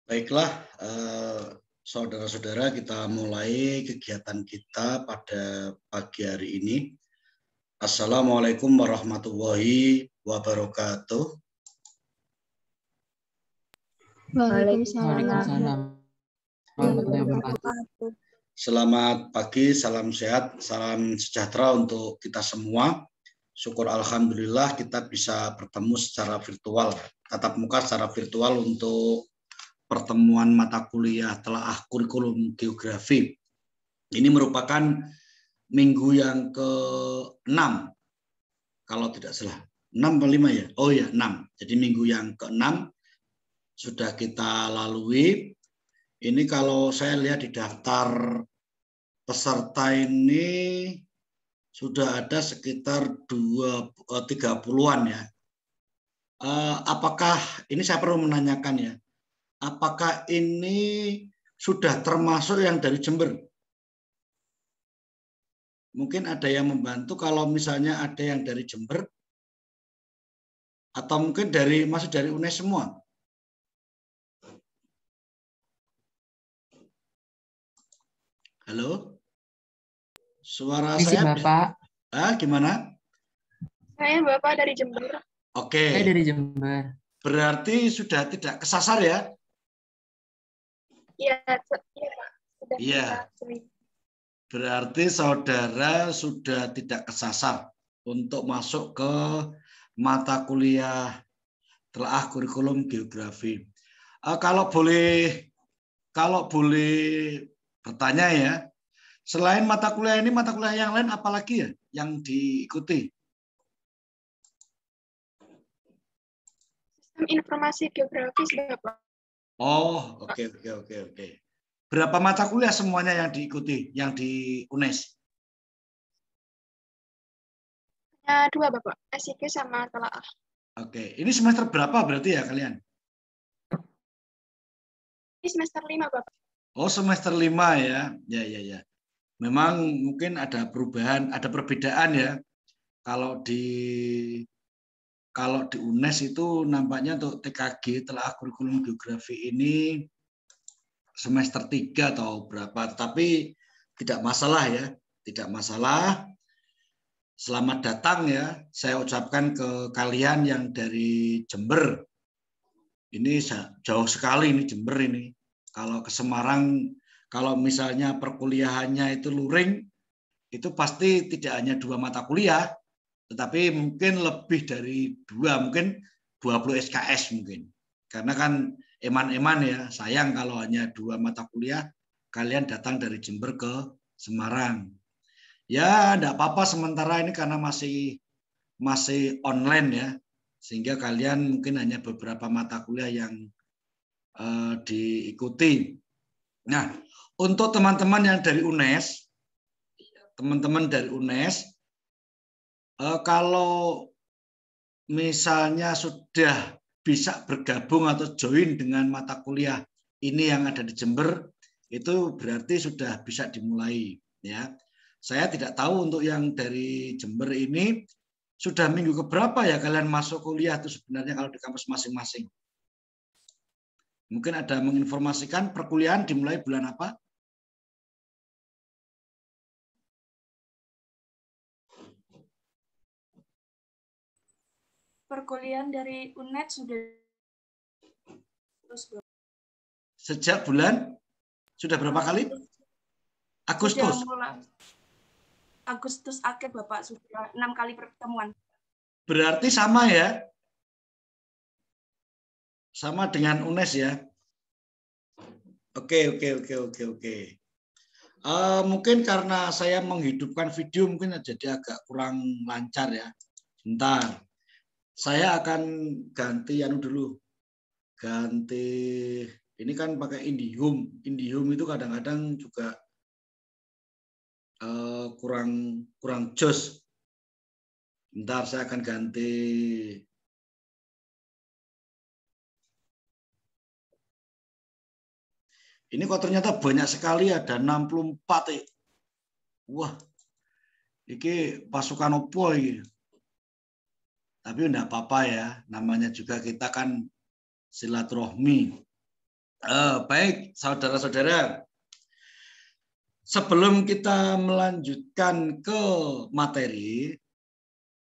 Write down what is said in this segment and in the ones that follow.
Baiklah, saudara-saudara, kita mulai kegiatan kita pada pagi hari ini. Assalamualaikum warahmatullahi wabarakatuh. Waalaikumsalam. Selamat pagi, salam sehat, salam sejahtera untuk kita semua. Syukur alhamdulillah kita bisa bertemu secara virtual, tatap muka secara virtual untuk pertemuan mata kuliah telaah kurikulum geografi. Ini merupakan minggu yang ke-6, kalau tidak salah. 6 atau 5 ya? Oh ya, 6. Jadi minggu yang ke-6 sudah kita lalui. Ini kalau saya lihat di daftar peserta ini sudah ada sekitar 30-an ya. Apakah, ini saya perlu menanyakan ya, apakah ini sudah termasuk yang dari Jember? Mungkin ada yang membantu kalau misalnya ada yang dari Jember, atau mungkin masih dari UNES semua? Halo? Suara Misi saya? Bapak. Gimana? Saya Bapak dari Jember. Oke. Saya dari Jember. Berarti sudah tidak kesasar ya? Iya, Pak. Iya. Berarti saudara sudah tidak kesasar untuk masuk ke mata kuliah telaah kurikulum geografi. Kalau boleh bertanya ya, selain mata kuliah ini, mata kuliah yang lain apalagi ya yang diikuti? Sistem informasi geografis, Bapak. Oh, oke. Berapa mata kuliah semuanya yang diikuti, yang di UNES? Hanya 2, Bapak. SIG sama telaah. Oke, ini semester berapa berarti ya kalian? Ini semester 5, Bapak. Oh, semester 5 ya. Ya. Memang mungkin ada perubahan, ada perbedaan ya. Kalau di UNES itu nampaknya untuk TKG telaah kurikulum geografi ini semester 3 atau berapa, tapi tidak masalah ya, tidak masalah. Selamat datang ya, saya ucapkan ke kalian yang dari Jember. Ini jauh sekali ini Jember ini. Kalau ke Semarang, kalau misalnya perkuliahannya itu luring, itu pasti tidak hanya 2 mata kuliah, tetapi mungkin lebih dari 2, mungkin 20 SKS mungkin. Karena kan eman-eman ya, sayang kalau hanya 2 mata kuliah, kalian datang dari Jember ke Semarang. Ya, enggak apa-apa sementara ini karena masih online ya, sehingga kalian mungkin hanya beberapa mata kuliah yang diikuti. Nah, untuk teman-teman yang dari UNES, kalau misalnya sudah bisa bergabung atau join dengan mata kuliah ini yang ada di Jember, itu berarti sudah bisa dimulai ya. Saya tidak tahu untuk yang dari Jember ini sudah minggu keberapa ya kalian masuk kuliah itu sebenarnya kalau di kampus masing-masing. Mungkin ada menginformasikan perkuliahan dimulai bulan apa? Perkuliahan dari UNED sudah sejak bulan sudah berapa kali? Agustus. Agustus akhir Bapak, sudah 6 kali pertemuan. Berarti sama ya? Sama dengan UNES ya? Oke. Mungkin karena saya menghidupkan video mungkin jadi agak kurang lancar ya. Bentar. Saya akan ganti dulu. Ganti ini kan pakai IndiHome. IndiHome itu kadang-kadang juga kurang jos. Bentar, saya akan ganti. Ini kok ternyata banyak sekali, ada 64. Wah, ini pasukan opo ini. Tapi enggak apa-apa ya, namanya juga kita kan silaturahmi. Baik, saudara-saudara. Sebelum kita melanjutkan ke materi,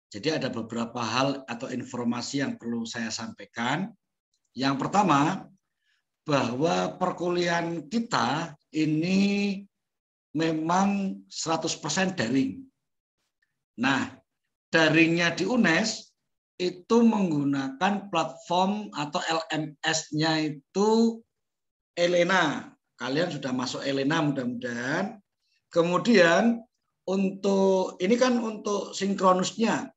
jadi ada beberapa hal atau informasi yang perlu saya sampaikan. Yang pertama, bahwa perkuliahan kita ini memang 100% daring. Nah, daringnya di UNES itu menggunakan platform atau LMS-nya itu Elena. Kalian sudah masuk Elena mudah-mudahan. Kemudian untuk ini kan untuk sinkronusnya,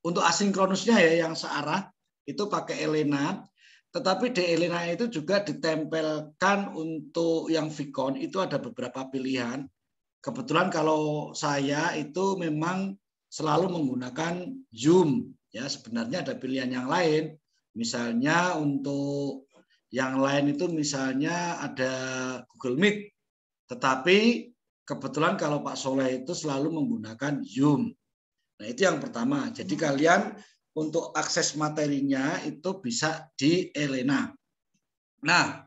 untuk asinkronusnya ya yang searah itu pakai Elena. Tetapi di Elena itu juga ditempelkan untuk yang Vicon itu ada beberapa pilihan. Kebetulan kalau saya itu memang selalu menggunakan Zoom. Ya sebenarnya ada pilihan yang lain. Misalnya untuk yang lain itu misalnya ada Google Meet, tetapi kebetulan kalau Pak Soleh itu selalu menggunakan Zoom. Nah itu yang pertama. Jadi kalian untuk akses materinya itu bisa di Elena. Nah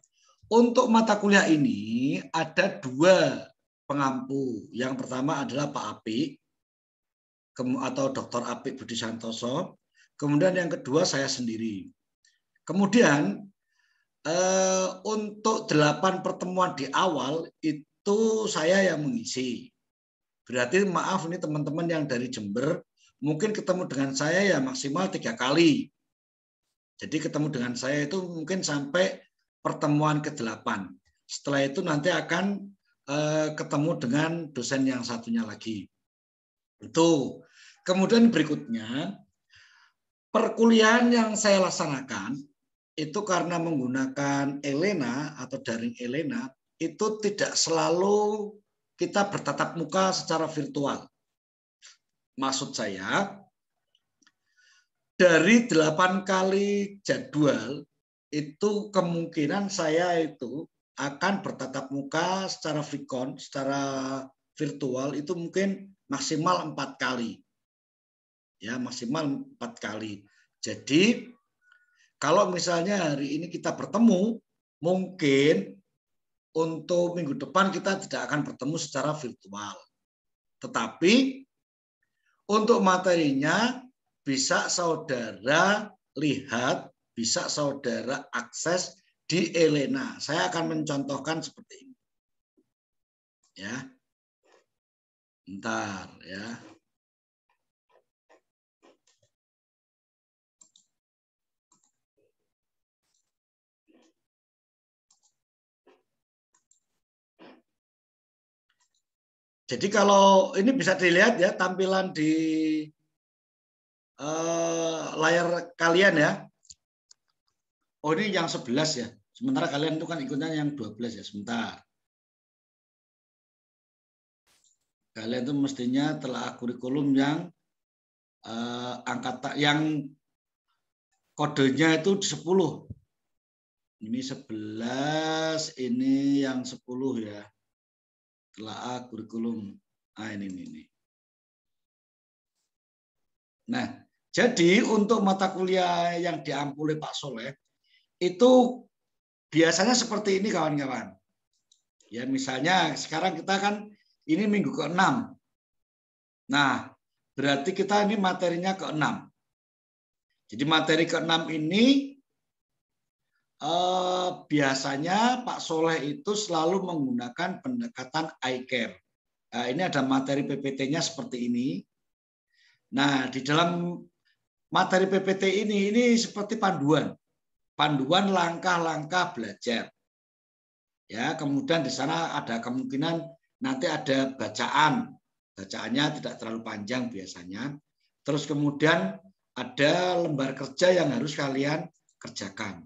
untuk mata kuliah ini ada 2 pengampu. Yang pertama adalah Pak Apik atau Dr. Apik Budi Santoso. Kemudian yang kedua saya sendiri. Kemudian untuk 8 pertemuan di awal itu saya yang mengisi. Berarti maaf ini teman-teman yang dari Jember mungkin ketemu dengan saya ya maksimal 3 kali. Jadi ketemu dengan saya itu mungkin sampai pertemuan ke-8. Setelah itu nanti akan ketemu dengan dosen yang satunya lagi. Itu. Kemudian berikutnya perkuliahan yang saya laksanakan itu karena menggunakan Elena atau daring Elena itu tidak selalu kita bertatap muka secara virtual. Maksud saya dari 8 kali jadwal itu kemungkinan saya itu akan bertatap muka secara Vicon, secara virtual itu mungkin maksimal 4 kali. Ya, maksimal 4 kali. Jadi kalau misalnya hari ini kita bertemu, mungkin untuk minggu depan kita tidak akan bertemu secara virtual. Tetapi untuk materinya bisa saudara lihat, bisa saudara akses di Elena. Saya akan mencontohkan seperti ini. Ya. Bentar ya. Jadi kalau ini bisa dilihat ya tampilan di layar kalian ya. Oh ini yang 11 ya. Sementara kalian itu kan ikutnya yang 12 ya. Sebentar. Kalian itu mestinya telah kurikulum yang angkatan yang kodenya itu 10. Ini 11, ini yang 10 ya. Telah kurikulum. Ah ini. Nah, jadi untuk mata kuliah yang diampuli Pak Soleh itu biasanya seperti ini kawan-kawan. Ya misalnya sekarang kita kan ini minggu ke-6. Nah, berarti kita ini materinya ke-6. Jadi materi ke-6 ini biasanya Pak Soleh itu selalu menggunakan pendekatan iCare. Nah, ini ada materi PPT-nya seperti ini. Nah, di dalam materi PPT ini seperti panduan langkah-langkah belajar. Ya, kemudian di sana ada kemungkinan nanti ada bacaan. Bacaannya tidak terlalu panjang biasanya. Terus kemudian ada lembar kerja yang harus kalian kerjakan.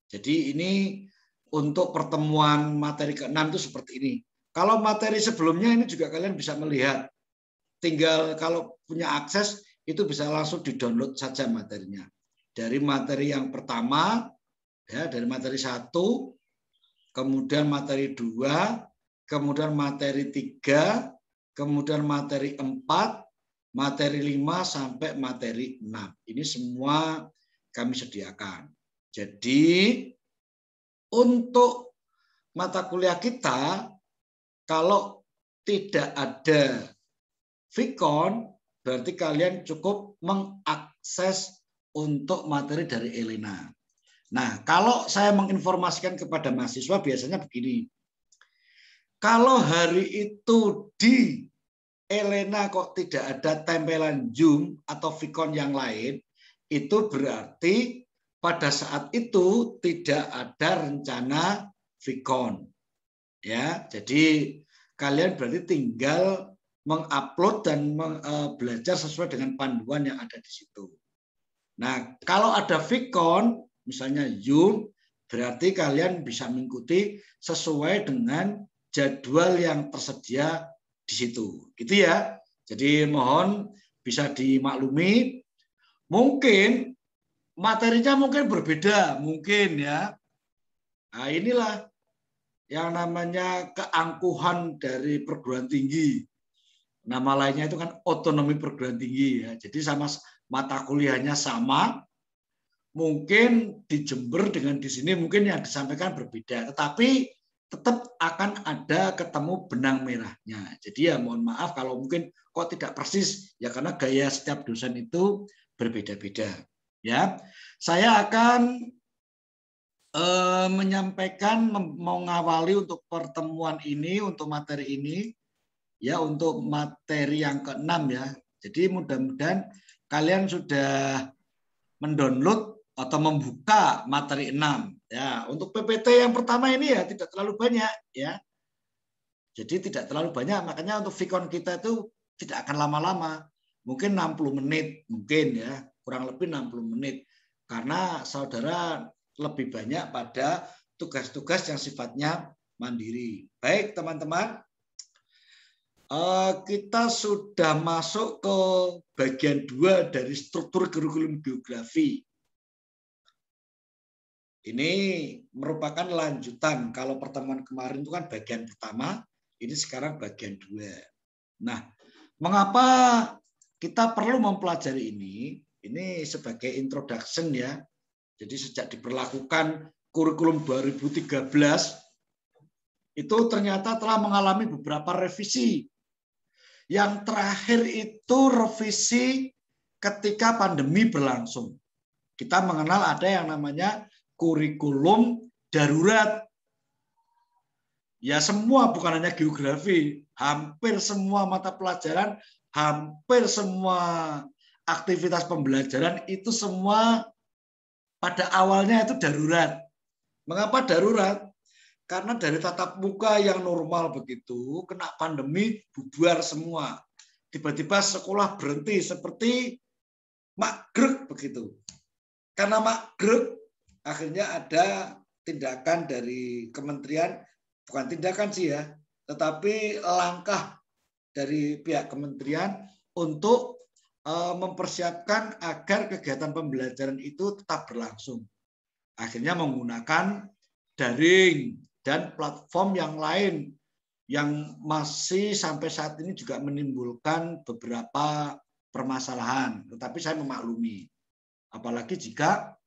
Jadi ini untuk pertemuan materi ke-6 itu seperti ini. Kalau materi sebelumnya ini juga kalian bisa melihat. Tinggal kalau punya akses itu bisa langsung di-download saja materinya. Dari materi yang pertama, ya dari materi 1, kemudian materi 2, kemudian materi 3, kemudian materi 4, materi 5 sampai materi 6. Ini semua kami sediakan. Jadi untuk mata kuliah kita, kalau tidak ada Vicon, berarti kalian cukup mengakses untuk materi dari Elena. Nah, kalau saya menginformasikan kepada mahasiswa biasanya begini. Kalau hari itu di Elena kok tidak ada tempelan Zoom atau Vicon yang lain, itu berarti pada saat itu tidak ada rencana Vicon. Ya, jadi kalian berarti tinggal mengupload dan belajar sesuai dengan panduan yang ada di situ. Nah, kalau ada Vicon, misalnya Zoom, berarti kalian bisa mengikuti sesuai dengan jadwal yang tersedia di situ. Gitu ya. Jadi mohon bisa dimaklumi. Mungkin materinya mungkin berbeda, mungkin ya. Nah, inilah yang namanya keangkuhan dari perguruan tinggi. Nama lainnya itu kan otonomi perguruan tinggi ya. Jadi sama mata kuliahnya sama, mungkin di Jember dengan di sini mungkin yang disampaikan berbeda, tetapi tetap akan ada ketemu benang merahnya. Jadi ya mohon maaf kalau mungkin kok tidak persis ya karena gaya setiap dosen itu berbeda-beda. Ya, saya akan menyampaikan mengawali untuk pertemuan ini untuk materi ini. Ya, untuk materi yang ke-6 ya. Jadi mudah-mudahan kalian sudah mendownload atau membuka materi 6 ya. Untuk PPT yang pertama ini ya tidak terlalu banyak ya. Jadi tidak terlalu banyak, makanya untuk Vicon kita itu tidak akan lama-lama. Mungkin 60 menit mungkin ya, kurang lebih 60 menit. Karena saudara lebih banyak pada tugas-tugas yang sifatnya mandiri. Baik, teman-teman. Kita sudah masuk ke bagian 2 dari struktur kurikulum geografi. Ini merupakan lanjutan. Kalau pertemuan kemarin itu kan bagian pertama, ini sekarang bagian 2. Nah, mengapa kita perlu mempelajari ini? Ini sebagai introduction ya. Jadi sejak diberlakukan kurikulum 2013, itu ternyata telah mengalami beberapa revisi. Yang terakhir itu revisi ketika pandemi berlangsung. Kita mengenal ada yang namanya kurikulum darurat. Ya semua, bukan hanya geografi, hampir semua mata pelajaran, hampir semua aktivitas pembelajaran itu semua pada awalnya itu darurat. Mengapa darurat? Karena dari tatap muka yang normal begitu, kena pandemi, bubar semua. Tiba-tiba sekolah berhenti seperti maghrib begitu. Karena maghrib, akhirnya ada tindakan dari kementerian, bukan tindakan sih ya, tetapi langkah dari pihak kementerian untuk mempersiapkan agar kegiatan pembelajaran itu tetap berlangsung. Akhirnya menggunakan daring dan platform yang lain yang masih sampai saat ini juga menimbulkan beberapa permasalahan. Tetapi saya memaklumi. Apalagi jika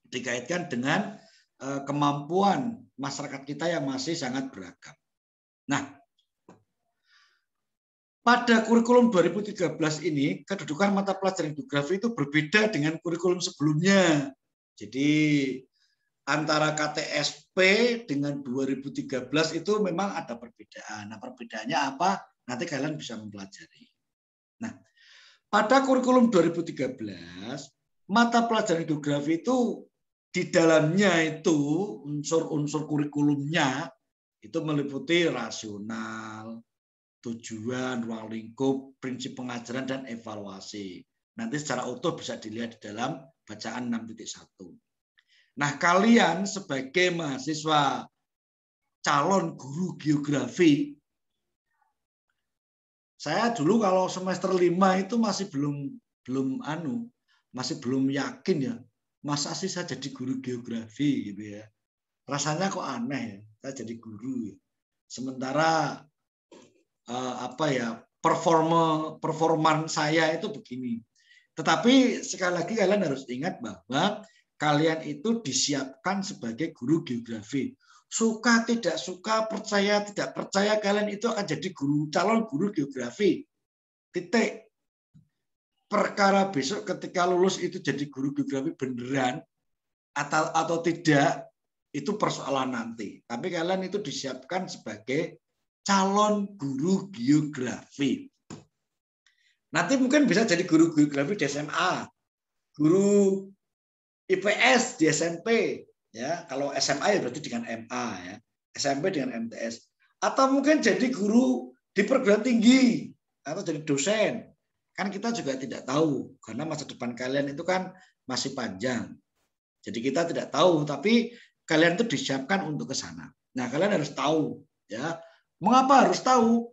dikaitkan dengan kemampuan masyarakat kita yang masih sangat beragam. Nah, pada kurikulum 2013 ini, kedudukan mata pelajaran geografi itu berbeda dengan kurikulum sebelumnya. Jadi antara KTSP dengan 2013 itu memang ada perbedaan. Nah, perbedaannya apa? Nanti kalian bisa mempelajari. Nah, pada kurikulum 2013, mata pelajaran geografi itu di dalamnya itu unsur-unsur kurikulumnya itu meliputi rasional, tujuan, ruang lingkup, prinsip pengajaran, dan evaluasi. Nanti secara utuh bisa dilihat di dalam bacaan 6.1. Nah, kalian sebagai mahasiswa calon guru geografi, saya dulu kalau semester 5 itu masih belum yakin ya. Masa sih saya jadi guru geografi gitu ya. Rasanya kok aneh ya, saya jadi guru. Sementara performan saya itu begini. Tetapi sekali lagi kalian harus ingat bahwa kalian itu disiapkan sebagai guru geografi. Suka tidak suka, percaya tidak percaya, kalian itu akan jadi calon guru geografi. Titik. Perkara besok ketika lulus itu jadi guru geografi beneran atau tidak, itu persoalan nanti. Tapi kalian itu disiapkan sebagai calon guru geografi. Nanti mungkin bisa jadi guru geografi di SMA, guru IPS di SMP, ya. Kalau SMA ya berarti dengan MA, ya. SMP dengan MTS. Atau mungkin jadi guru di perguruan tinggi atau jadi dosen. Kan kita juga tidak tahu karena masa depan kalian itu kan masih panjang. Jadi kita tidak tahu, tapi kalian itu disiapkan untuk ke sana. Nah, kalian harus tahu, ya. Mengapa harus tahu?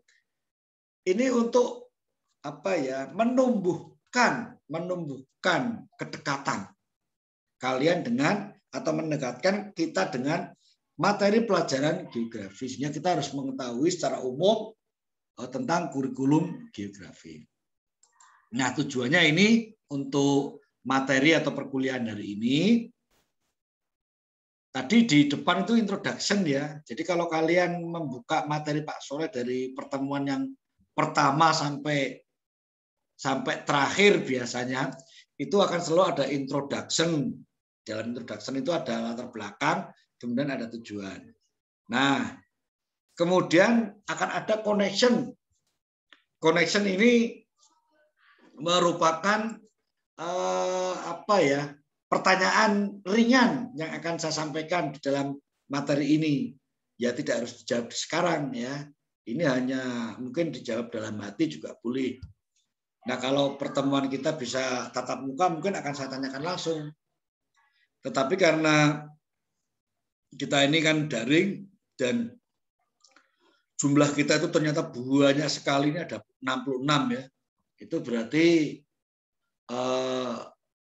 Ini untuk apa ya? Menumbuhkan kedekatan kalian dengan atau mendekatkan kita dengan materi pelajaran geografi. Sehingga kita harus mengetahui secara umum tentang kurikulum geografi. Nah, tujuannya ini untuk materi atau perkuliahan hari ini. Tadi di depan itu introduction, ya. Jadi kalau kalian membuka materi Pak Soleh dari pertemuan yang pertama sampai terakhir biasanya, itu akan selalu ada introduction. Dalam introduction itu ada latar belakang, kemudian ada tujuan. Nah, kemudian akan ada connection. Connection ini merupakan pertanyaan ringan yang akan saya sampaikan di dalam materi ini. Ya tidak harus dijawab sekarang, ya. Ini hanya mungkin dijawab dalam hati juga boleh. Nah, kalau pertemuan kita bisa tatap muka mungkin akan saya tanyakan langsung. Tetapi karena kita ini kan daring dan jumlah kita itu ternyata banyak sekali, ini ada 66, ya. Itu berarti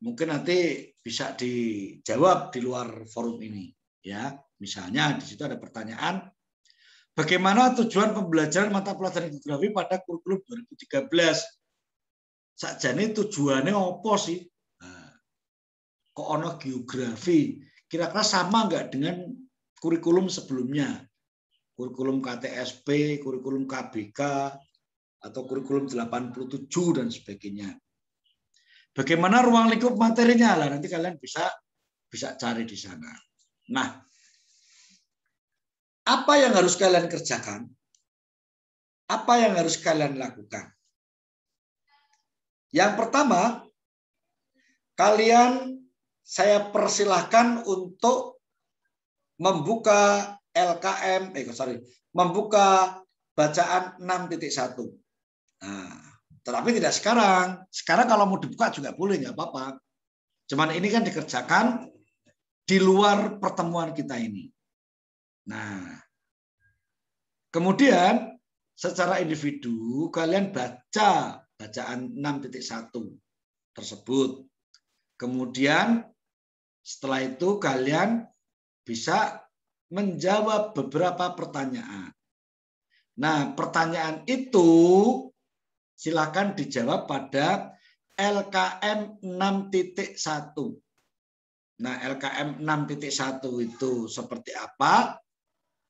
mungkin nanti bisa dijawab di luar forum ini, ya. Misalnya di situ ada pertanyaan, bagaimana tujuan pembelajaran mata pelajaran geografi pada kurikulum 2013? Sakjane tujuannya apa sih? Nah, kok ono geografi? Kira-kira sama nggak dengan kurikulum sebelumnya? Kurikulum KTSP, kurikulum KBK, atau kurikulum 87 dan sebagainya. Bagaimana ruang lingkup materinya? Lah nanti kalian bisa cari di sana. Nah, apa yang harus kalian kerjakan? Apa yang harus kalian lakukan? Yang pertama, saya persilahkan untuk membuka membuka bacaan 6.1. Nah, tetapi tidak sekarang. Sekarang kalau mau dibuka juga boleh, nggak apa-apa. Cuman ini kan dikerjakan di luar pertemuan kita ini. Nah, kemudian secara individu kalian baca bacaan 6.1 tersebut. Kemudian setelah itu kalian bisa menjawab beberapa pertanyaan. Nah, pertanyaan itu silakan dijawab pada LKM 6.1. Nah, LKM 6.1 itu seperti apa?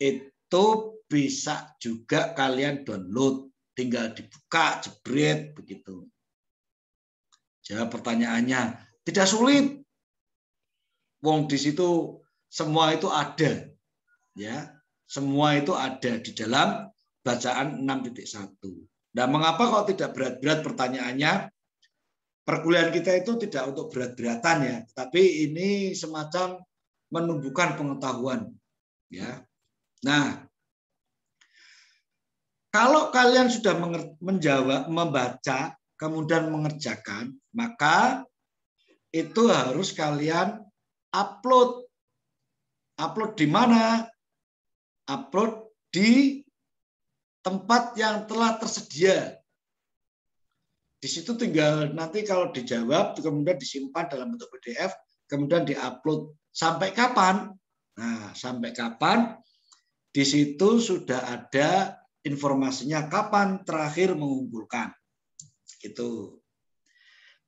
Itu bisa juga kalian download. Tinggal dibuka, jebret, begitu. Jawab pertanyaannya. Tidak sulit. Wong di situ semua itu ada. Ya, semua itu ada di dalam bacaan 6.1. Nah, mengapa kok tidak berat-berat pertanyaannya? Perkuliahan kita itu tidak untuk berat-beratan, ya, tapi ini semacam menumbuhkan pengetahuan, ya. Nah, kalau kalian sudah membaca, kemudian mengerjakan, maka itu harus kalian upload. Upload di mana? Upload di tempat yang telah tersedia. Di situ tinggal nanti kalau dijawab, kemudian disimpan dalam bentuk PDF, kemudian diupload. Sampai kapan? Nah, sampai kapan? Di situ sudah ada informasinya kapan terakhir mengumpulkan. Gitu.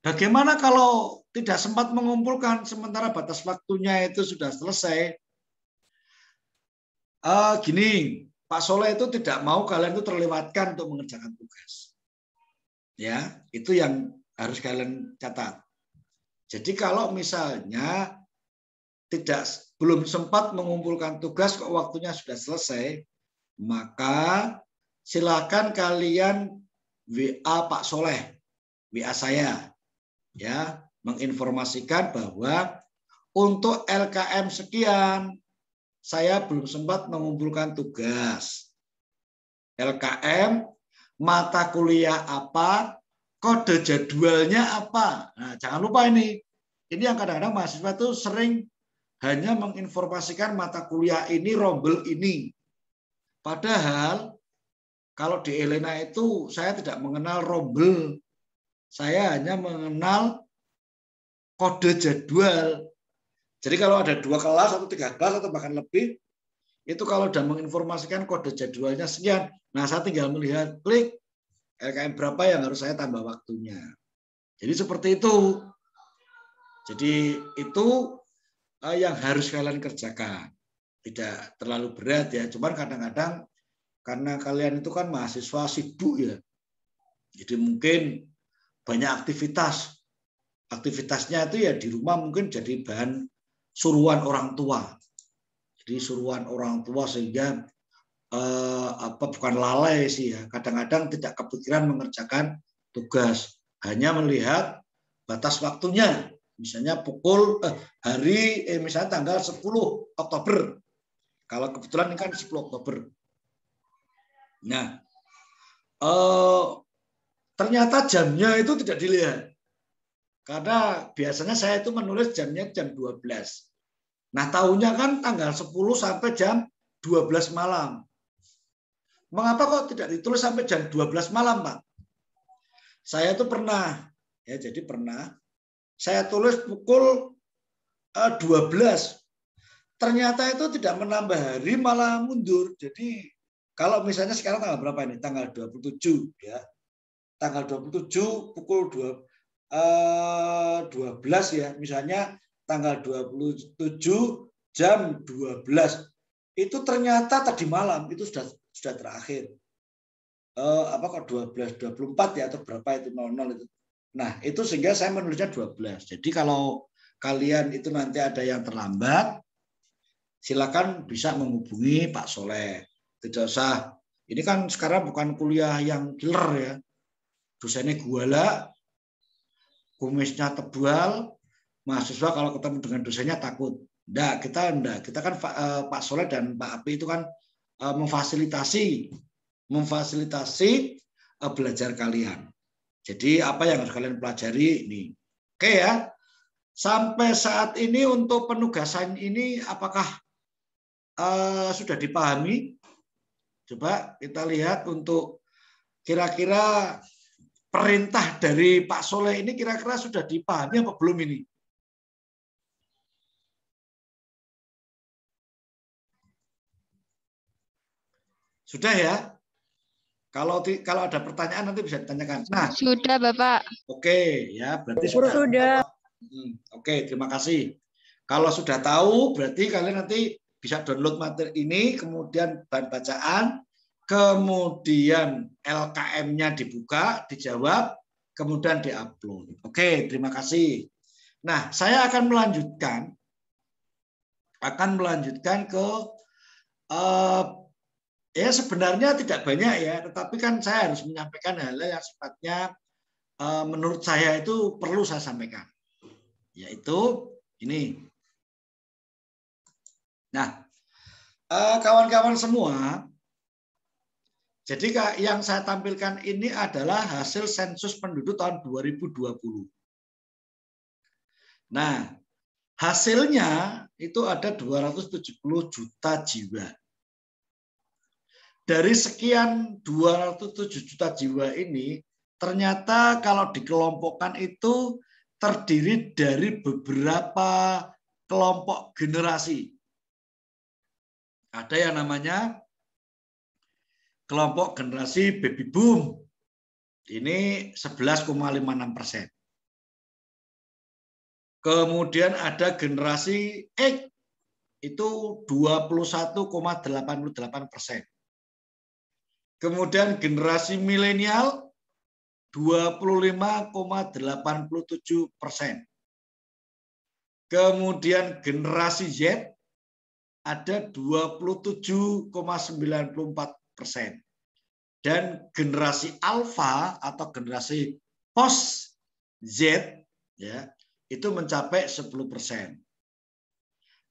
Bagaimana kalau tidak sempat mengumpulkan sementara batas waktunya itu sudah selesai? Gini, Pak Soleh itu tidak mau kalian itu terlewatkan untuk mengerjakan tugas. Ya, itu yang harus kalian catat. Jadi kalau misalnya belum sempat mengumpulkan tugas kok waktunya sudah selesai, maka silakan kalian WA Pak Soleh, WA saya, ya, menginformasikan bahwa untuk LKM sekian saya belum sempat mengumpulkan tugas. LKM, mata kuliah apa, kode jadwalnya apa. Nah, jangan lupa ini yang kadang-kadang mahasiswa itu sering hanya menginformasikan mata kuliah ini, rombel ini. Padahal kalau di Elena itu saya tidak mengenal rombel, saya hanya mengenal kode jadwal. Jadi kalau ada 2 kelas atau 3 kelas atau bahkan lebih, itu kalau sudah menginformasikan kode jadwalnya sekian, nah saya tinggal melihat, klik LKM berapa yang harus saya tambah waktunya. Jadi seperti itu. Jadi itu yang harus kalian kerjakan. Tidak terlalu berat ya, cuman kadang-kadang karena kalian itu kan mahasiswa sibuk ya. Jadi mungkin banyak aktivitas. Aktivitasnya itu ya di rumah mungkin jadi bahan suruhan orang tua. Jadi suruhan orang tua sehingga bukan lalai sih ya. Kadang-kadang tidak kepikiran mengerjakan tugas, hanya melihat batas waktunya. Misalnya misalnya tanggal 10 Oktober. Kalau kebetulan ini kan 10 Oktober. Nah, ternyata jamnya itu tidak dilihat. Karena biasanya saya itu menulis jamnya jam 12. Nah, tahunya kan tanggal 10 sampai jam 12 malam. Mengapa kok tidak ditulis sampai jam 12 malam, Pak? Saya itu pernah, ya jadi pernah, saya tulis pukul 12. Ternyata itu tidak menambah hari, malah mundur. Jadi kalau misalnya sekarang tanggal berapa ini? Tanggal 27 ya. Tanggal 27 pukul 12 ya. Misalnya tanggal 27 jam 12. Itu ternyata tadi malam itu sudah terakhir. Kok 12.24 ya atau berapa itu 00 itu. Nah, itu sehingga saya menulisnya 12. Jadi kalau kalian itu nanti ada yang terlambat, silakan bisa menghubungi Pak Soleh. Tidak usah. Ini kan sekarang bukan kuliah yang killer ya. Dosennya guala, kumisnya tebal, mahasiswa kalau ketemu dengan dosennya takut. Kita kan Pak Soleh dan Pak Api itu kan memfasilitasi belajar kalian. Jadi apa yang harus kalian pelajari ini. Oke ya. Sampai saat ini untuk penugasan ini apakah sudah dipahami? Coba kita lihat untuk kira-kira perintah dari Pak Soleh ini kira-kira sudah dipahami apa belum ini? Sudah ya? Kalau ada pertanyaan nanti bisa ditanyakan. Nah, sudah Bapak. Oke ya, berarti sudah. Oke, terima kasih. Kalau sudah tahu, berarti kalian nanti bisa download materi ini, kemudian bahan bacaan, kemudian LKM-nya dibuka, dijawab, kemudian diupload. Oke, terima kasih. Nah, saya akan melanjutkan ke ya sebenarnya tidak banyak ya, tetapi kan saya harus menyampaikan hal-hal yang sifatnya menurut saya itu perlu saya sampaikan. Yaitu ini. Nah, kawan-kawan semua, jadi yang saya tampilkan ini adalah hasil sensus penduduk tahun 2020. Nah, hasilnya itu ada 270 juta jiwa. Dari sekian 207 juta jiwa ini, ternyata kalau dikelompokkan itu terdiri dari beberapa kelompok generasi. Ada yang namanya kelompok generasi baby boom. Ini 11,56%. Kemudian ada generasi X, itu 21,88%. Kemudian generasi milenial 25,87%. Kemudian generasi Z ada 27,94%. Dan generasi alfa atau generasi post Z ya, itu mencapai 10%.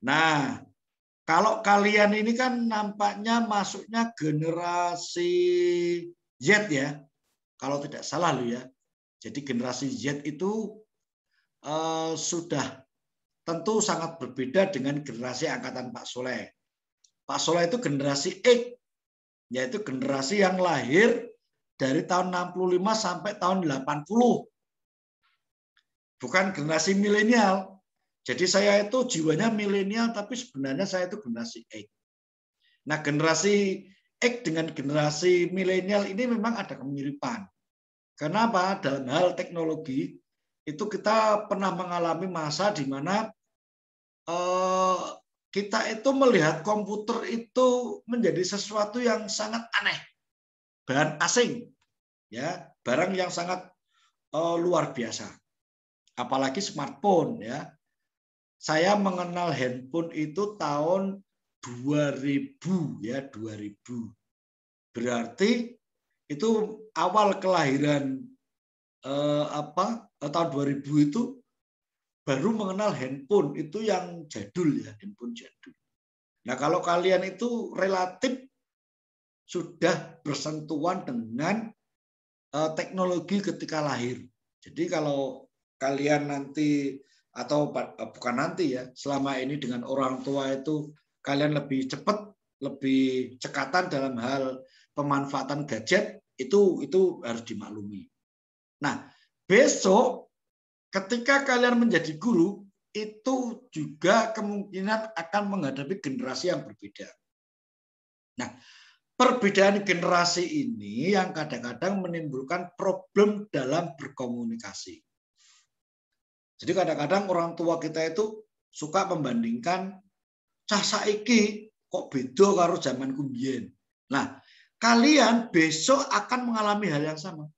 Nah, kalau kalian ini kan nampaknya masuknya generasi Z ya, kalau tidak salah loh ya. Jadi generasi Z itu sudah tentu sangat berbeda dengan generasi angkatan Pak Soleh. Pak Soleh itu generasi X, yaitu generasi yang lahir dari tahun 65 sampai tahun 80. Bukan generasi milenial. Jadi saya itu jiwanya milenial, tapi sebenarnya saya itu generasi X. Nah, generasi X dengan generasi milenial ini memang ada kemiripan. Kenapa? Dalam hal teknologi, itu kita pernah mengalami masa di mana kita itu melihat komputer itu menjadi sesuatu yang sangat aneh, bahan asing, ya, barang yang sangat luar biasa. Apalagi smartphone, ya. Saya mengenal handphone itu tahun 2000, ya, 2000. Berarti itu awal kelahiran tahun 2000 itu baru mengenal handphone itu yang jadul, ya, handphone jadul. Nah, kalau kalian itu relatif sudah bersentuhan dengan teknologi ketika lahir. Jadi kalau kalian nanti atau bukan nanti ya, selama ini dengan orang tua itu kalian lebih cepat, lebih cekatan dalam hal pemanfaatan gadget, itu harus dimaklumi. Nah, besok ketika kalian menjadi guru, itu juga kemungkinan akan menghadapi generasi yang berbeda. Nah, perbedaan generasi ini yang kadang-kadang menimbulkan problem dalam berkomunikasi. Jadi kadang-kadang orang tua kita itu suka membandingkan, cah saiki kok beda karo zaman kumbien. Nah, kalian besok akan mengalami hal yang sama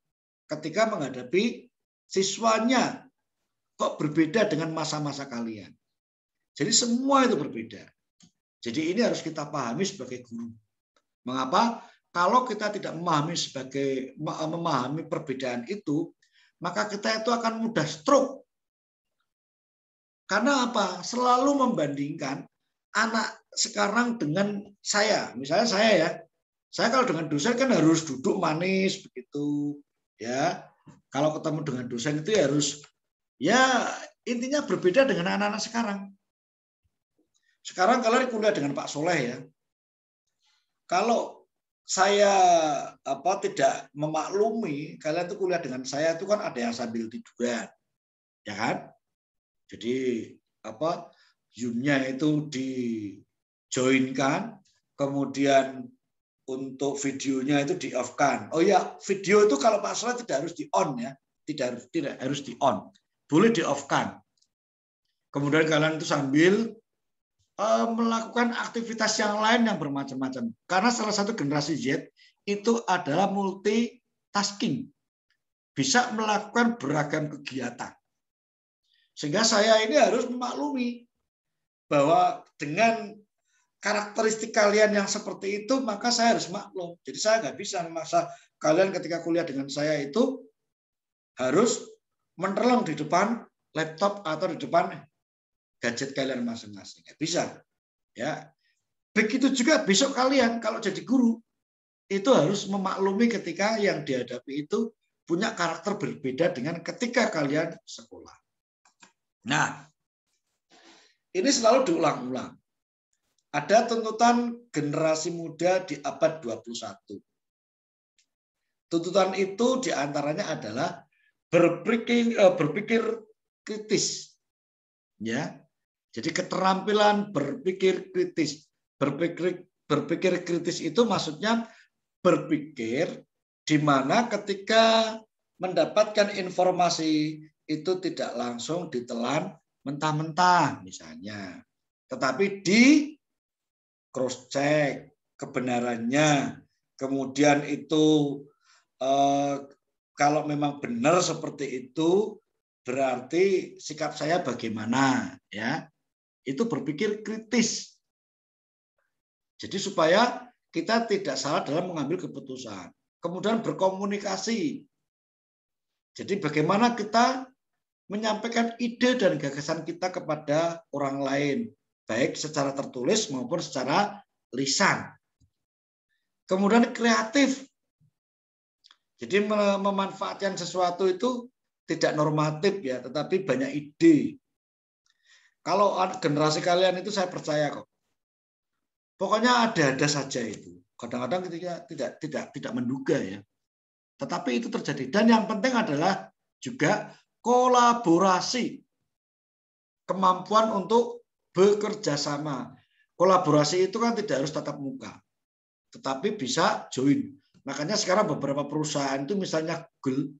ketika menghadapi siswanya kok berbeda dengan masa-masa kalian. Jadi semua itu berbeda. Jadi ini harus kita pahami sebagai guru. Mengapa? Kalau kita tidak memahami perbedaan itu, maka kita itu akan mudah stroke. Karena apa? Selalu membandingkan anak sekarang dengan saya. Misalnya saya ya, saya kalau dengan dosen kan harus duduk manis begitu, ya. Kalau ketemu dengan dosen itu harus, ya, intinya berbeda dengan anak-anak sekarang. Sekarang kalian kuliah dengan Pak Soleh ya. Kalau saya tidak memaklumi, kalian tuh kuliah dengan saya itu kan ada yang sambil tiduran, ya kan? Jadi Zoom-nya itu di-join-kan, kemudian untuk videonya itu di-off-kan. Oh ya, video itu kalau Pak Soleh tidak harus di-on ya, tidak harus di-on. Boleh di-off-kan. Kemudian kalian itu sambil melakukan aktivitas yang lain yang bermacam-macam. Karena salah satu generasi Z itu adalah multitasking. Bisa melakukan beragam kegiatan. Sehingga saya ini harus memaklumi bahwa dengan karakteristik kalian yang seperti itu, maka saya harus maklum. Jadi saya nggak bisa memaksa kalian ketika kuliah dengan saya itu harus menerlong di depan laptop atau di depan gadget kalian masing-masing. Bisa, ya. Begitu juga besok kalian kalau jadi guru itu harus memaklumi ketika yang dihadapi itu punya karakter berbeda dengan ketika kalian sekolah. Nah, ini selalu diulang-ulang. Ada tuntutan generasi muda di abad 21. Tuntutan itu diantaranya adalah berpikir kritis, ya. Jadi keterampilan berpikir kritis. Berpikir kritis itu maksudnya berpikir di mana ketika mendapatkan informasi itu tidak langsung ditelan mentah-mentah misalnya. Tetapi di cross check kebenarannya. Kemudian itu kalau memang benar seperti itu, berarti sikap saya bagaimana, ya? Itu berpikir kritis. Jadi supaya kita tidak salah dalam mengambil keputusan. Kemudian berkomunikasi. Jadi bagaimana kita menyampaikan ide dan gagasan kita kepada orang lain, baik secara tertulis maupun secara lisan. Kemudian kreatif. Jadi memanfaatkan sesuatu itu tidak normatif ya, tetapi banyak ide. Kalau generasi kalian itu saya percaya kok. Pokoknya ada-ada saja itu. Kadang-kadang kita tidak menduga ya. Tetapi itu terjadi. Dan yang penting adalah juga kolaborasi. Kemampuan untuk bekerja sama. Kolaborasi itu kan tidak harus tatap muka. Tetapi bisa join. Makanya sekarang beberapa perusahaan itu misalnya Google,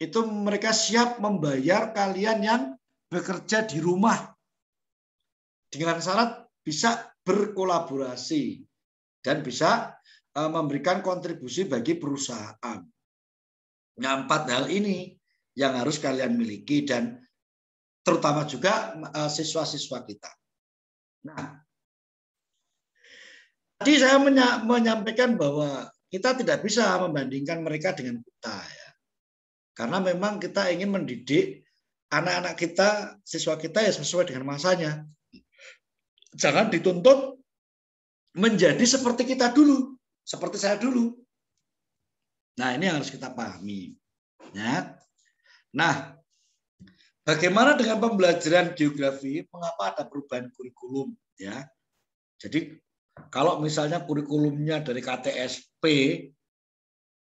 itu mereka siap membayar kalian yang bekerja di rumah. Dengan syarat bisa berkolaborasi dan bisa memberikan kontribusi bagi perusahaan. Nah, 4 hal ini yang harus kalian miliki dan terutama juga siswa-siswa kita. Nah, tadi saya menyampaikan bahwa kita tidak bisa membandingkan mereka dengan kita ya. Karena memang kita ingin mendidik anak-anak kita, siswa kita ya sesuai dengan masanya. Jangan dituntut menjadi seperti kita dulu, seperti saya dulu. Nah, ini yang harus kita pahami. Ya. Nah, bagaimana dengan pembelajaran geografi? Mengapa ada perubahan kurikulum? Ya, jadi kalau misalnya kurikulumnya dari KTSP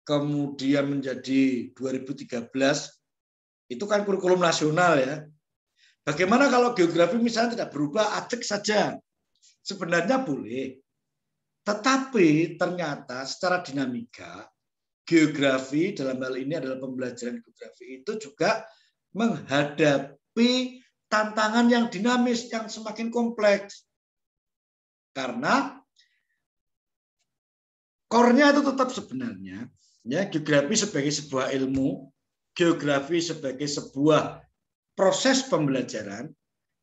kemudian menjadi 2013, itu kan kurikulum nasional ya. Bagaimana kalau geografi misalnya tidak berubah, acak saja? Sebenarnya boleh. Tetapi ternyata secara dinamika, geografi dalam hal ini adalah pembelajaran geografi itu juga menghadapi tantangan yang dinamis, yang semakin kompleks. Karena core-nya itu tetap sebenarnya ya, geografi sebagai sebuah ilmu, geografi sebagai sebuah proses pembelajaran,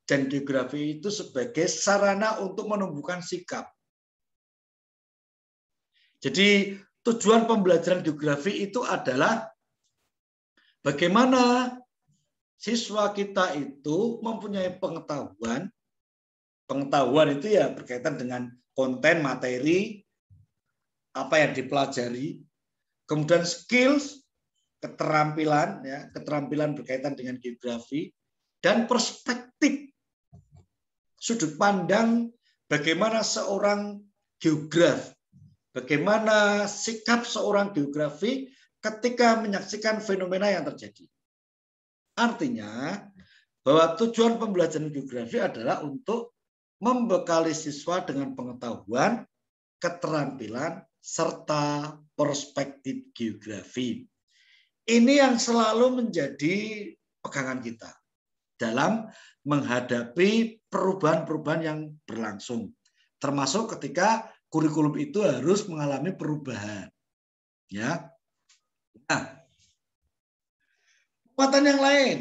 dan geografi itu sebagai sarana untuk menumbuhkan sikap. Jadi tujuan pembelajaran geografi itu adalah bagaimana siswa kita itu mempunyai pengetahuan. Pengetahuan itu ya berkaitan dengan konten, materi, apa yang dipelajari, kemudian skills, keterampilan, ya, keterampilan berkaitan dengan geografi, dan perspektif, sudut pandang bagaimana seorang geograf, bagaimana sikap seorang geografi ketika menyaksikan fenomena yang terjadi. Artinya bahwa tujuan pembelajaran geografi adalah untuk membekali siswa dengan pengetahuan, keterampilan, serta perspektif geografi. Ini yang selalu menjadi pegangan kita dalam menghadapi perubahan-perubahan yang berlangsung. Termasuk ketika kurikulum itu harus mengalami perubahan. Ya. Nah, kekuatan yang lain.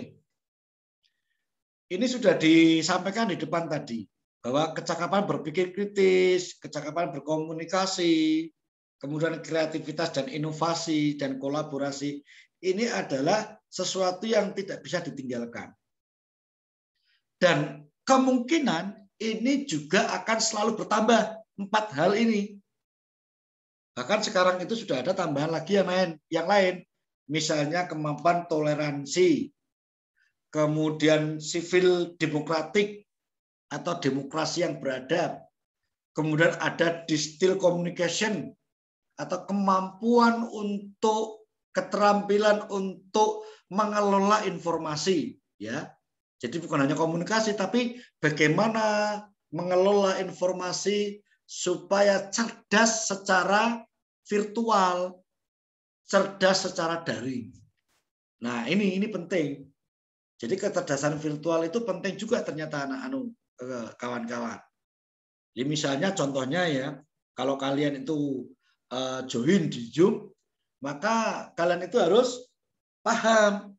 Ini sudah disampaikan di depan tadi. Bahwa kecakapan berpikir kritis, kecakapan berkomunikasi, kemudian kreativitas dan inovasi dan kolaborasi, ini adalah sesuatu yang tidak bisa ditinggalkan. Dan kemungkinan ini juga akan selalu bertambah, 4 hal ini. Bahkan sekarang itu sudah ada tambahan lagi yang lain. Misalnya kemampuan toleransi, kemudian sivil demokratik, atau demokrasi yang beradab. Kemudian ada distill communication atau kemampuan untuk keterampilan untuk mengelola informasi, ya. Jadi bukan hanya komunikasi tapi bagaimana mengelola informasi supaya cerdas secara virtual, cerdas secara daring. Nah, ini penting. Jadi kecerdasan virtual itu penting juga ternyata kawan-kawan. Jadi misalnya contohnya ya, kalau kalian itu join di Zoom, maka kalian itu harus paham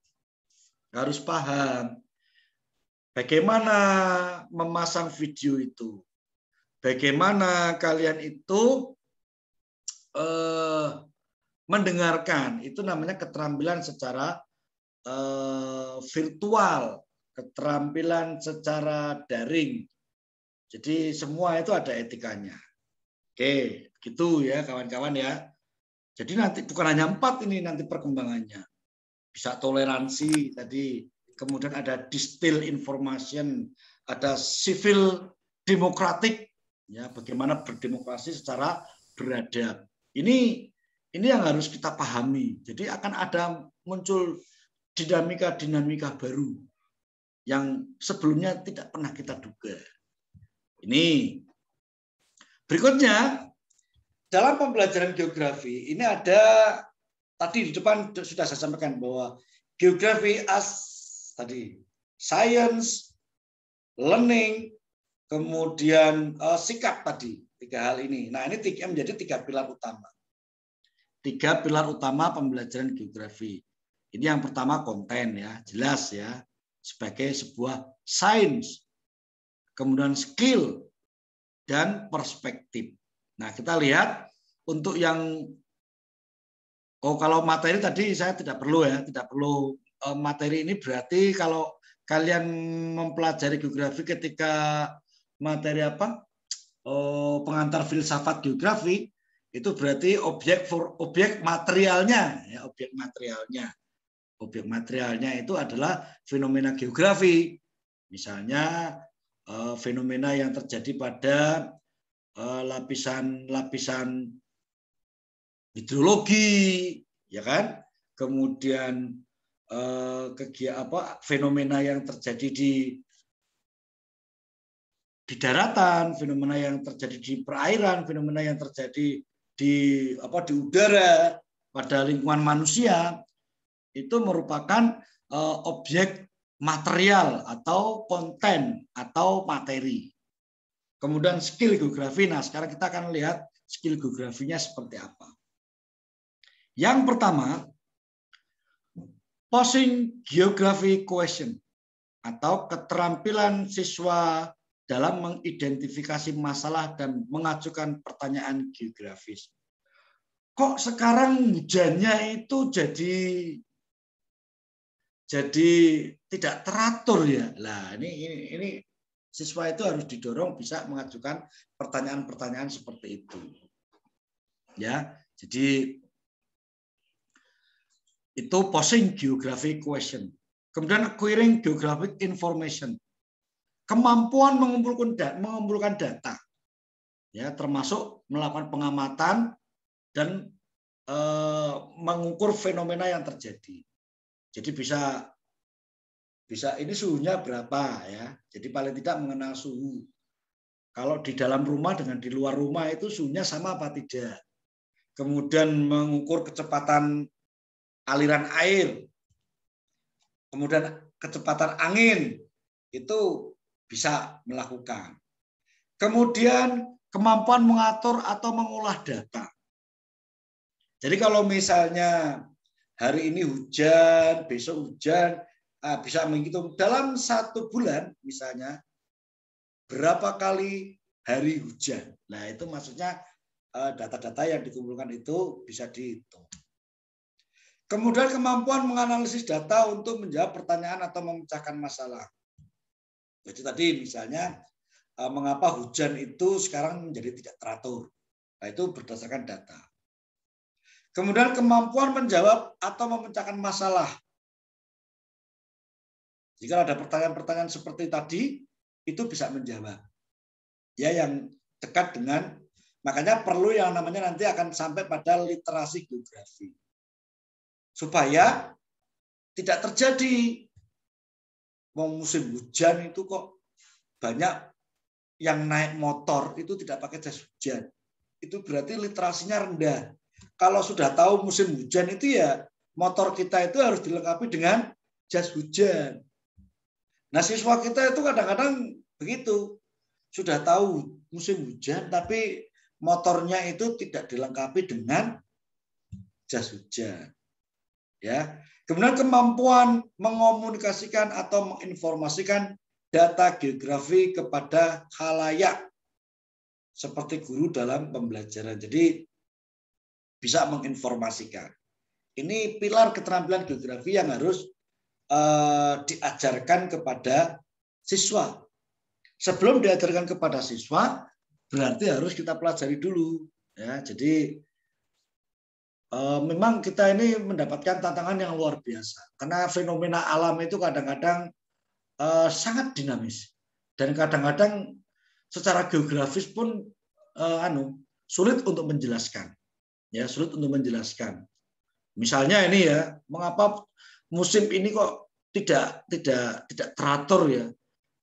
bagaimana memasang video itu, bagaimana kalian itu mendengarkan, itu namanya keterampilan secara virtual, keterampilan secara daring. Jadi semua itu ada etikanya. Oke, gitu ya kawan-kawan ya. Jadi nanti bukan hanya 4 ini nanti perkembangannya. Bisa toleransi tadi, kemudian ada distill information, ada civil demokratik, ya bagaimana berdemokrasi secara beradab. Ini yang harus kita pahami. Jadi akan ada muncul dinamika baru yang sebelumnya tidak pernah kita duga. Ini berikutnya dalam pembelajaran geografi ini ada tadi di depan sudah saya sampaikan bahwa geografi as tadi science, learning, kemudian sikap tadi 3 hal ini. Nah ini menjadi 3 pilar utama. 3 pilar utama pembelajaran geografi. Ini yang pertama konten ya, jelas ya sebagai sebuah sains, kemudian skill dan perspektif. Nah, kita lihat untuk yang kalau materi tadi saya tidak perlu ya, tidak perlu materi ini berarti kalau kalian mempelajari geografi ketika materi apa? Pengantar filsafat geografi itu berarti objek materialnya ya, objek materialnya. Objek materialnya itu adalah fenomena geografi. Misalnya fenomena yang terjadi pada lapisan hidrologi, ya kan? Kemudian fenomena yang terjadi di daratan, fenomena yang terjadi di perairan, fenomena yang terjadi di udara pada lingkungan manusia itu merupakan objek material atau konten atau materi. Kemudian skill geografi. Nah, sekarang kita akan lihat skill geografinya seperti apa. Yang pertama, posing geography question atau keterampilan siswa dalam mengidentifikasi masalah dan mengajukan pertanyaan geografis. Kok sekarang hujannya itu jadi tidak teratur ya? Lah, ini siswa itu harus didorong bisa mengajukan pertanyaan-pertanyaan seperti itu. Ya, jadi itu posing geographic question. Kemudian acquiring geographic information. Kemampuan mengumpulkan data. Ya, termasuk melakukan pengamatan dan mengukur fenomena yang terjadi. Jadi bisa ini suhunya berapa ya. Jadi paling tidak mengenal suhu. Kalau di dalam rumah dengan di luar rumah itu suhunya sama apa tidak. Kemudian mengukur kecepatan aliran air. Kemudian kecepatan angin itu bisa melakukan. Kemudian kemampuan mengatur atau mengolah data. Jadi kalau misalnya hari ini hujan, besok hujan, bisa menghitung dalam 1 bulan misalnya berapa kali hari hujan. Nah itu maksudnya data-data yang dikumpulkan itu bisa dihitung. Kemudian kemampuan menganalisis data untuk menjawab pertanyaan atau memecahkan masalah. Jadi tadi misalnya mengapa hujan itu sekarang menjadi tidak teratur. Nah itu berdasarkan data. Kemudian kemampuan menjawab atau memecahkan masalah. Jika ada pertanyaan-pertanyaan seperti tadi, itu bisa menjawab. Ya, yang dekat dengan, makanya perlu yang namanya nanti akan sampai pada literasi geografi. Supaya tidak terjadi musim hujan itu kok banyak yang naik motor itu tidak pakai jas hujan. Itu berarti literasinya rendah. Kalau sudah tahu musim hujan itu ya motor kita itu harus dilengkapi dengan jas hujan. Nah, siswa kita itu kadang-kadang begitu. Sudah tahu musim hujan, tapi motornya itu tidak dilengkapi dengan jas hujan. Ya. Kemudian kemampuan mengomunikasikan atau menginformasikan data geografi kepada khalayak seperti guru dalam pembelajaran. Jadi bisa menginformasikan. Ini pilar keterampilan geografi yang harus diajarkan kepada siswa. Sebelum diajarkan kepada siswa, berarti harus kita pelajari dulu. Ya, jadi memang kita ini mendapatkan tantangan yang luar biasa. Karena fenomena alam itu kadang-kadang sangat dinamis. Dan kadang-kadang secara geografis pun sulit untuk menjelaskan. Ya, sulit untuk menjelaskan. Misalnya ini ya, mengapa musim ini kok tidak teratur ya?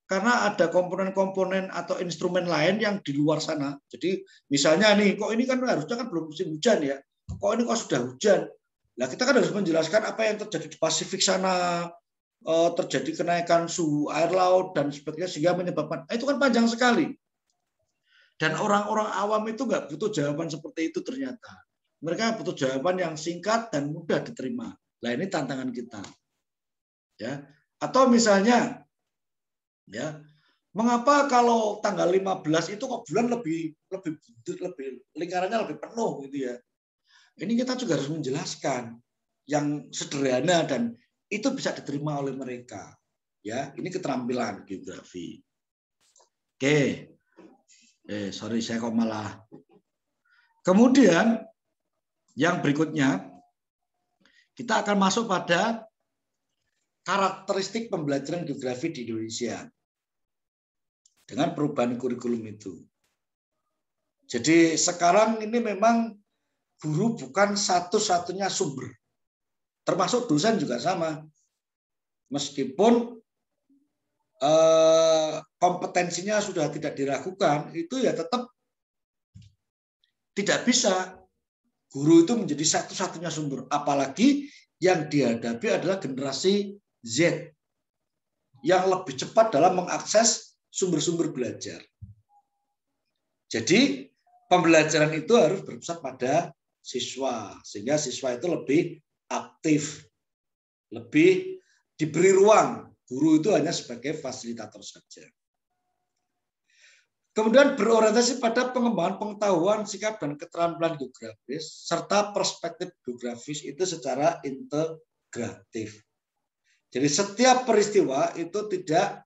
Karena ada komponen-komponen atau instrumen lain yang di luar sana. Jadi misalnya nih, kok ini kan harusnya kan belum musim hujan ya? Kok ini kok sudah hujan? Nah, kita kan harus menjelaskan apa yang terjadi di Pasifik sana, terjadi kenaikan suhu air laut dan sebagainya sehingga menyebabkan itu kan panjang sekali. Dan orang-orang awam itu nggak butuh jawaban seperti itu ternyata. Mereka butuh jawaban yang singkat dan mudah diterima. Nah, ini tantangan kita. Ya. Atau misalnya ya, mengapa kalau tanggal 15 itu kok bulan lebih lingkarannya lebih penuh gitu ya. Ini kita juga harus menjelaskan yang sederhana dan itu bisa diterima oleh mereka. Ya, ini keterampilan geografi. Oke. Sorry saya kok malah. Kemudian yang berikutnya, kita akan masuk pada karakteristik pembelajaran geografi di Indonesia dengan perubahan kurikulum itu. Jadi sekarang ini memang guru bukan satu-satunya sumber, termasuk dosen juga sama. Meskipun kompetensinya sudah tidak diragukan, itu ya tetap tidak bisa. Guru itu menjadi satu-satunya sumber. Apalagi yang dihadapi adalah generasi Z yang lebih cepat dalam mengakses sumber-sumber belajar. Jadi pembelajaran itu harus berpusat pada siswa. Sehingga siswa itu lebih aktif. Lebih diberi ruang. Guru itu hanya sebagai fasilitator saja. Kemudian berorientasi pada pengembangan pengetahuan, sikap, dan keterampilan geografis, serta perspektif geografis itu secara integratif. Jadi setiap peristiwa itu tidak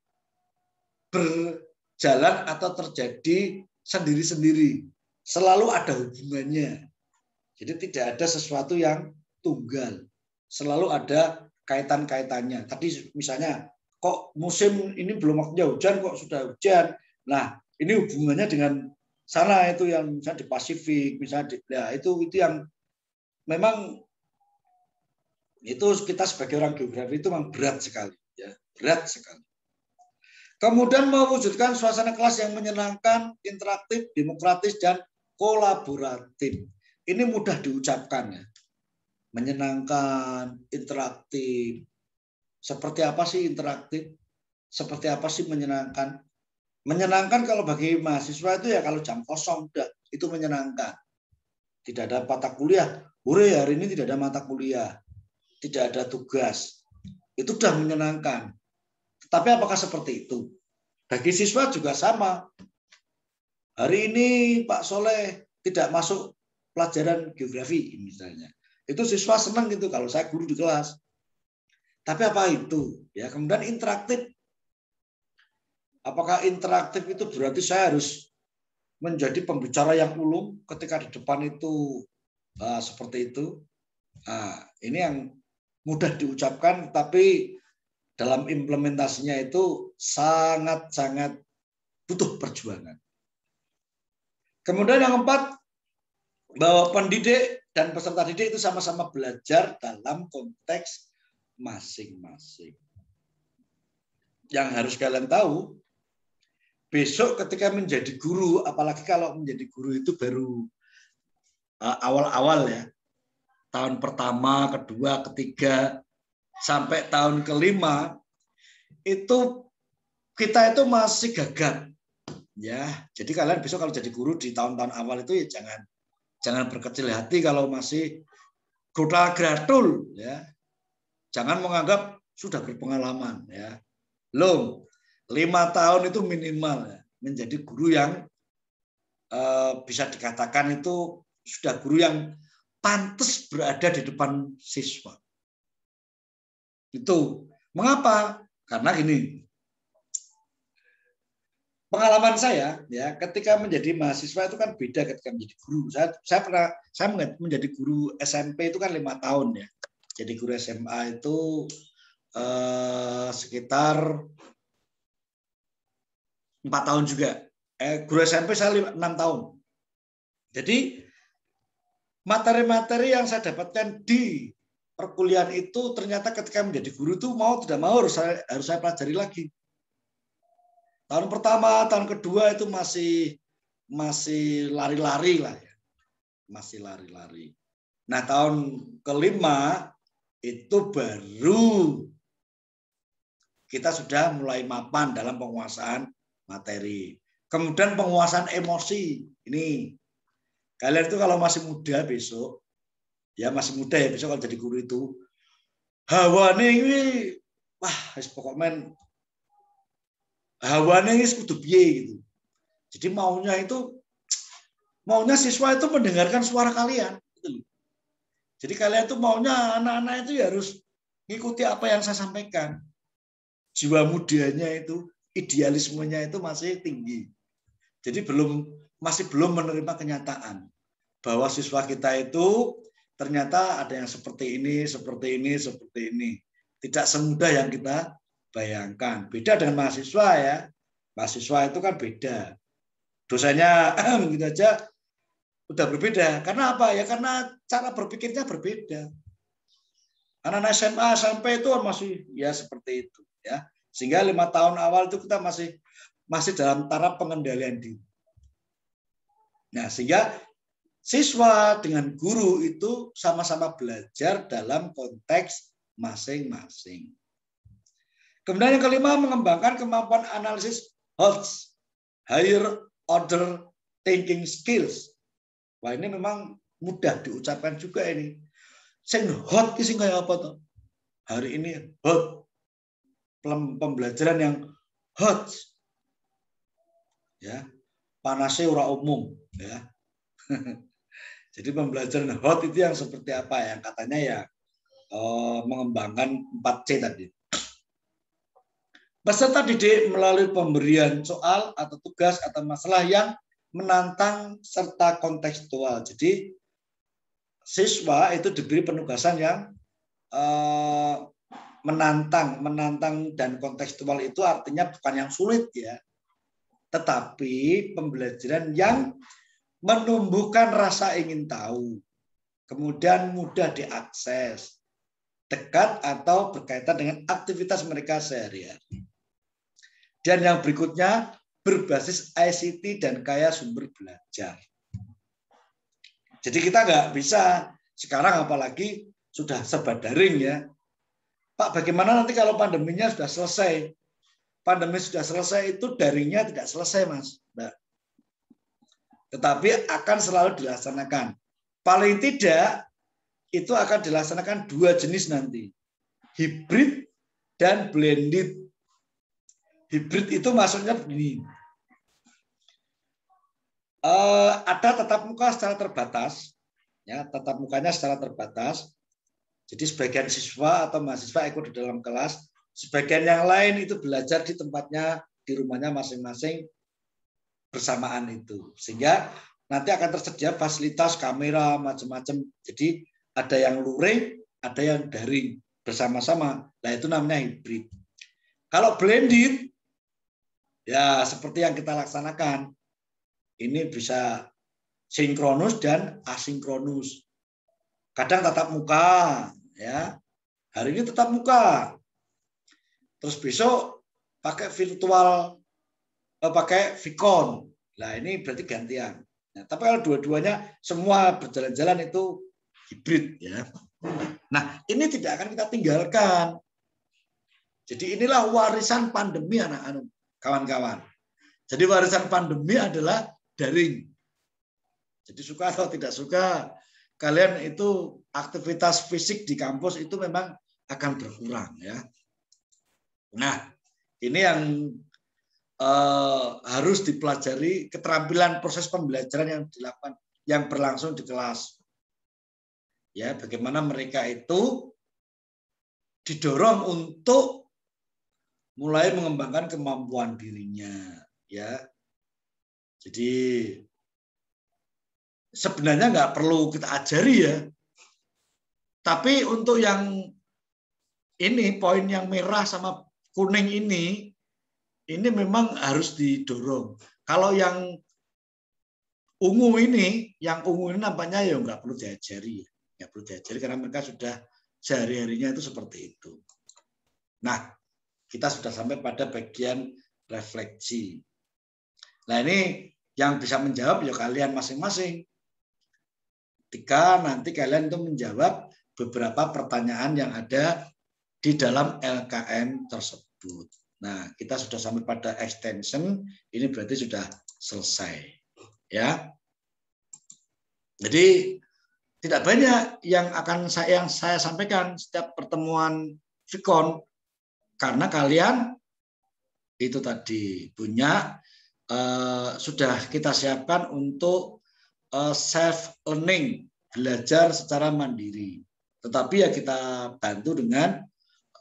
berjalan atau terjadi sendiri-sendiri. Selalu ada hubungannya. Jadi tidak ada sesuatu yang tunggal. Selalu ada kaitan-kaitannya. Tadi misalnya, kok musim ini belum waktunya hujan, kok sudah hujan. Nah, ini hubungannya dengan sana itu yang misalnya di Pasifik, misalnya ya itu yang memang itu kita sebagai orang geografi itu memang berat sekali, ya berat sekali. Kemudian mewujudkan suasana kelas yang menyenangkan, interaktif, demokratis dan kolaboratif. Ini mudah diucapkan ya, menyenangkan, interaktif. Seperti apa sih interaktif? Seperti apa sih menyenangkan? Menyenangkan kalau bagi mahasiswa itu ya kalau jam kosong udah itu menyenangkan. Tidak ada mata kuliah. Hore, hari ini tidak ada mata kuliah. Tidak ada tugas. Itu sudah menyenangkan. Tapi apakah seperti itu? Bagi siswa juga sama. Hari ini Pak Soleh tidak masuk pelajaran geografi misalnya. Itu siswa senang gitu kalau saya guru di kelas. Tapi apa itu? Ya, kemudian interaktif. Apakah interaktif itu berarti saya harus menjadi pembicara yang ulung ketika di depan itu seperti itu? Nah, ini yang mudah diucapkan, tapi dalam implementasinya itu sangat-sangat butuh perjuangan. Kemudian yang keempat, bahwa pendidik dan peserta didik itu sama-sama belajar dalam konteks masing-masing. Yang harus kalian tahu, besok ketika menjadi guru, apalagi kalau menjadi guru itu baru awal-awal ya, tahun pertama, kedua, ketiga, sampai tahun kelima, itu kita itu masih gagap. Ya, jadi kalian besok kalau jadi guru di tahun-tahun awal itu ya jangan berkecil hati kalau masih gratul ya. Jangan menganggap sudah berpengalaman ya. Loh, 5 tahun itu minimal ya, menjadi guru yang bisa dikatakan itu sudah guru yang pantas berada di depan siswa. Itu mengapa? Karena gini, pengalaman saya ya ketika menjadi mahasiswa itu kan beda ketika menjadi guru. Saya menjadi guru SMP itu kan 5 tahun ya. Jadi guru SMA itu sekitar 4 tahun juga. Guru SMP saya 6 tahun. Jadi materi-materi yang saya dapatkan di perkuliahan itu ternyata ketika menjadi guru itu mau tidak mau harus saya pelajari lagi. Tahun pertama, tahun kedua itu masih lari-lari lah ya. Masih lari-lari. Nah, tahun kelima itu baru kita sudah mulai mapan dalam penguasaan materi. Kemudian penguasaan emosi. Ini kalian itu kalau masih muda besok, ya masih muda ya besok kalau jadi guru itu, hawane ini, wah, pokoknya hawane ini kudu piye gitu. Jadi maunya siswa itu mendengarkan suara kalian. Gitu. Jadi kalian itu maunya anak-anak itu harus ngikuti apa yang saya sampaikan. Jiwa mudanya itu, idealismenya itu masih tinggi. Jadi masih belum menerima kenyataan bahwa siswa kita itu ternyata ada yang seperti ini, seperti ini, seperti ini. Tidak semudah yang kita bayangkan. Beda dengan mahasiswa ya. Mahasiswa itu kan beda. Dosanya gitu aja udah berbeda. Karena apa? Ya karena cara berpikirnya berbeda. Anak-anak SMA, SMP itu masih ya seperti itu ya. Sehingga 5 tahun awal itu kita masih dalam taraf pengendalian diri. Nah, sehingga siswa dengan guru itu sama-sama belajar dalam konteks masing-masing. Kemudian yang kelima, mengembangkan kemampuan analisis HOTS, higher order thinking skills. Wah, ini memang mudah diucapkan juga ini. Sing hot sing kayak apa tuh? Hari ini hot. Pembelajaran yang hot. Ya. Panasnya ora umum, ya. Jadi pembelajaran hot itu yang seperti apa ya? Katanya ya mengembangkan 4C tadi. Peserta didik melalui pemberian soal atau tugas atau masalah yang menantang serta kontekstual. Jadi siswa itu diberi penugasan yang menantang dan kontekstual itu artinya bukan yang sulit ya, tetapi pembelajaran yang menumbuhkan rasa ingin tahu, kemudian mudah diakses, dekat atau berkaitan dengan aktivitas mereka sehari-hari. Dan yang berikutnya berbasis ICT dan kaya sumber belajar. Jadi kita nggak bisa sekarang apalagi sudah serba daring ya. Pak, bagaimana nanti kalau pandeminya sudah selesai? Pandemi sudah selesai itu daringnya tidak selesai, Mas. Mbak. Tetapi akan selalu dilaksanakan. Paling tidak itu akan dilaksanakan 2 jenis nanti. Hybrid dan blended. Hybrid itu maksudnya begini. Ada tatap muka secara terbatas. Ya, tatap mukanya secara terbatas. Jadi sebagian siswa atau mahasiswa ikut di dalam kelas, sebagian yang lain itu belajar di tempatnya, di rumahnya masing-masing bersamaan itu. Sehingga nanti akan tersedia fasilitas kamera macam-macam. Jadi ada yang luring, ada yang daring bersama-sama. Nah, itu namanya hybrid. Kalau blended, ya seperti yang kita laksanakan. Ini bisa sinkronus dan asinkronus. Kadang tatap muka, ya. Hari ini tatap muka. Terus besok pakai virtual, pakai Vicon. Nah, ini berarti gantian. Nah, tapi kalau dua-duanya semua berjalan-jalan itu hibrid, ya. Nah, ini tidak akan kita tinggalkan. Jadi inilah warisan pandemi anak-anak. kawan-kawan. Jadi warisan pandemi adalah daring. Jadi suka atau tidak suka, kalian itu aktivitas fisik di kampus itu memang akan berkurang ya. Nah, ini yang harus dipelajari, keterampilan proses pembelajaran yang dilakukan, yang berlangsung di kelas. Ya, bagaimana mereka itu didorong untuk mulai mengembangkan kemampuan dirinya, ya. Jadi sebenarnya nggak perlu kita ajari ya. Tapi untuk yang ini, poin yang merah sama kuning ini memang harus didorong. Kalau yang ungu ini nampaknya ya nggak perlu diajari. Nggak perlu diajari karena mereka sudah sehari-harinya itu seperti itu. Nah, kita sudah sampai pada bagian refleksi. Nah, ini yang bisa menjawab ya kalian masing-masing. Ketika nanti kalian itu menjawab beberapa pertanyaan yang ada di dalam LKM tersebut. Nah, kita sudah sampai pada extension, ini berarti sudah selesai. Ya. Jadi tidak banyak yang akan saya sampaikan setiap pertemuan Vicon, karena kalian itu tadi punya sudah kita siapkan untuk self learning, belajar secara mandiri. Tetapi ya kita bantu dengan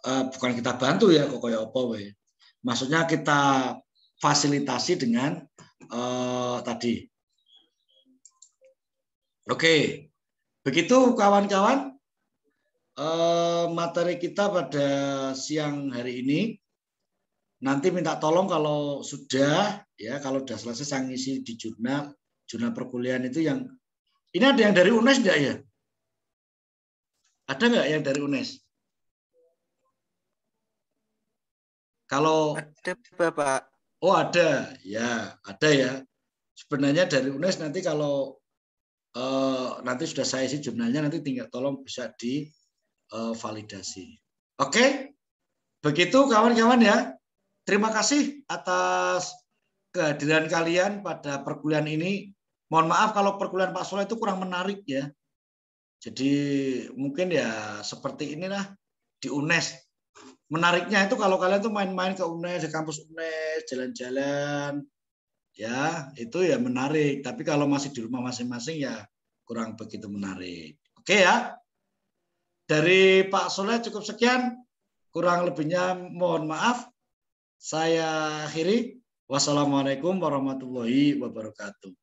bukan kita bantu ya kok kayak apa we. Maksudnya kita fasilitasi dengan tadi. Oke. Begitu kawan-kawan materi kita pada siang hari ini. Nanti minta tolong kalau sudah ya, kalau sudah selesai saya ngisi di jurnal perkuliahan itu yang ini ada yang dari UNES enggak ya? Ada nggak yang dari UNES? Kalau ada Bapak. Oh ada, ya ada ya. Sebenarnya dari UNES nanti kalau nanti sudah saya isi jurnalnya, nanti tinggal tolong bisa di validasi. Oke, begitu kawan-kawan ya. Terima kasih atas kehadiran kalian pada perkuliahan ini. Mohon maaf kalau perkuliahan Pak Soleh itu kurang menarik ya. Jadi mungkin ya seperti inilah di UNES. Menariknya itu kalau kalian tuh main-main ke UNES, di kampus UNES, jalan-jalan, ya itu ya menarik. Tapi kalau masih di rumah masing-masing ya kurang begitu menarik. Oke ya. Dari Pak Soleh cukup sekian. Kurang lebihnya mohon maaf. Saya akhiri. Wassalamualaikum warahmatullahi wabarakatuh.